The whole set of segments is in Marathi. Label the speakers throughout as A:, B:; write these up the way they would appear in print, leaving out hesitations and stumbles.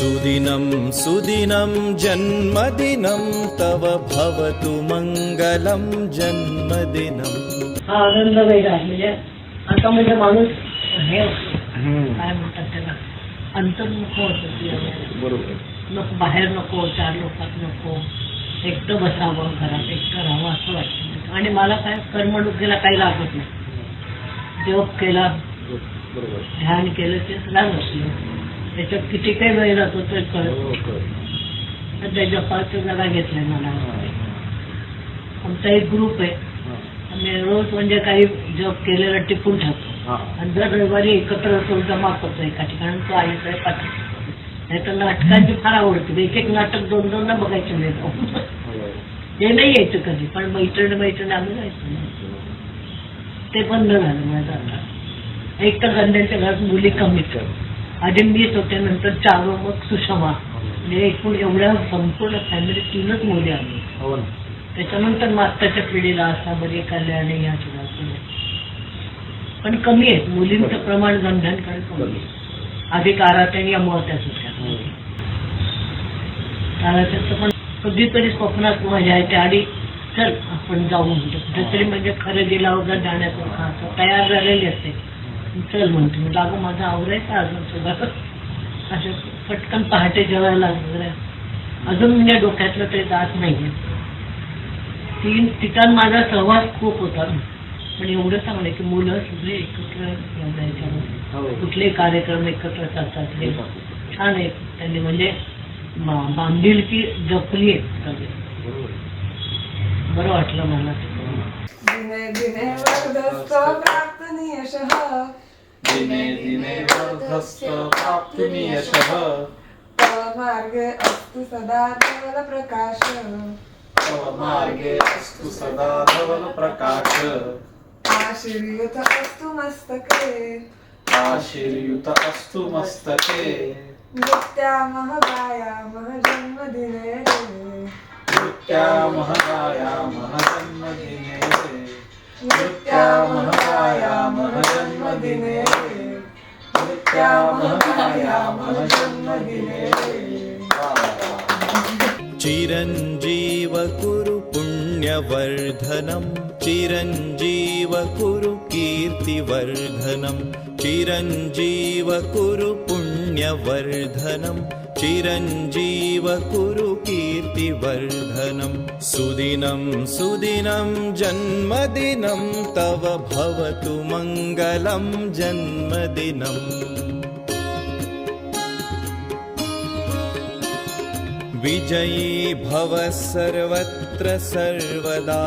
A: सुदिनं सुदिनं जन्मदिनं तव भवतु मंगलं जन्मदिनं.
B: हा आनंद वेगळा आहे. म्हणजे आता म्हणजे माणूस हे काय म्हणतात त्याला अंतर्मुख होतं.
C: बरोबर.
B: नको बाहेर, नको चार लोकात, नको एकटं बसावं, घरात एकटं राहावं असं वाटतं. आणि मला काय करमणुकीला काही लागत नाही. जप केला,
C: बरोबर.
B: ध्यान केलं ते सगळं नसलं. त्याच्यात किती काही वेळ जातो ते कळत. त्या जपाचं जरा घेतलंय मला. आमचा एक ग्रुप आहे. आम्ही रोज म्हणजे काही जप केलेलं टिपून ठेवतो आणि दर रविवारी एकत्र तो जमा करतो एका ठिकाणी. तो आईचा पाठवतो. नाही तर नाटकांची फार आवडते. एक एक नाटक दोन दोन ना बघायचं मिळतो. हे नाही यायचं कधी, पण मैत्रिणी आम्ही जायचं. ते बंद झालं माझं आता. एक तर गंड्यांच्या घरात मुली कमीच. आधी मीच होते, नंतर चारो, मग सुषमा. म्हणजे एकूण एवढ्या संपूर्ण फॅमिली 3च मुली आम्ही. त्याच्यानंतर मागच्या पिढीला असा बरे कल्याणी या सगळ्या. पण कमी आहेत मुलींचं प्रमाण गंध्यांकडे कमी आहे. अधिक आराध्याने अमोहत्याच होत्या. आराध्याचं पण कधीतरी स्वप्नात मजा येते. आणि चल आपण जाऊ म्हणतो कुठेतरी, म्हणजे खरेदीला वगैरे जाण्यासारखं असं तयार झालेली असते. चल म्हणते मी, लागू माझं आवरायचं अजून सगळं. असं पटकन पहाटे जेवायला अजून म्हणजे डोक्यातलं ते जात नाहीये. 3 ठिकाण माझा सहवास खूप होता. पण एवढं चांगलं की मुलं सगळे एकत्र जायच्या, कुठले कार्यक्रम एकत्र चालतात. हे छान आहे. त्यांनी म्हणजे बांधिलकी जपली आहे सगळे. बरं वाटलं मला.
D: दिने दिने वर्धस्त प्राप्तनी यशः,
C: दिने दिने वर्धस्त प्राप्तुनि यशः,
D: तव मार्गे अस्तु सदा धवल प्रकाश,
C: तव मार्गे अस्तु सदा धवल प्रकाश.
D: आशीर्युत अस्तु मस्तके,
C: आशीर्युत अस्तु मस्तके,
D: नृत्यामः गायामः जन्मदिने रे,
C: नृत्यामः गायामः जन्मदिने रे,
D: नृत्यामः गायामः जन्मदिने रे, नृत्यामः गायामः जन्मदिने रे.
A: चिरंजीव कुरु पुण्यवर्धनं, चिरंजीव कुरु कीर्तिवर्धनं, चिरंजीव कुरु पुण्यवर्धनं, चिरंजीव कुरु कीर्तिवर्धनं. सुदिनं सुदिनं जन्मदिनं तव भवतु मंगलं जन्मदिनम्. विजयी भव सर्वत्र सर्वदा,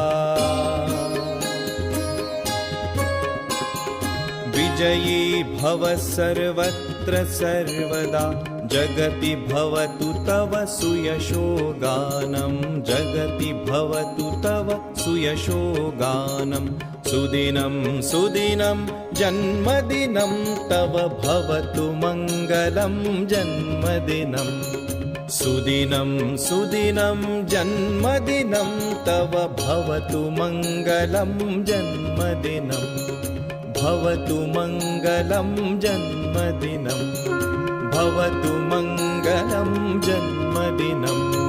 A: विजयी भव सर्वत्र सर्वदा. जगति भवतु तव सुयशो गानं, जगति भवतु तव सुयशो गानं. सुदिनं सुदिनं जन्मदिनं तव भवतु मंगलं जन्मदिनम्. सुदिनं सुदिनं जन्मदिनं तव भवतु मंगलं जन्मदिनं, भवतु मंगलं जन्मदिनं, भवतु मंगलं जन्मदिनम्.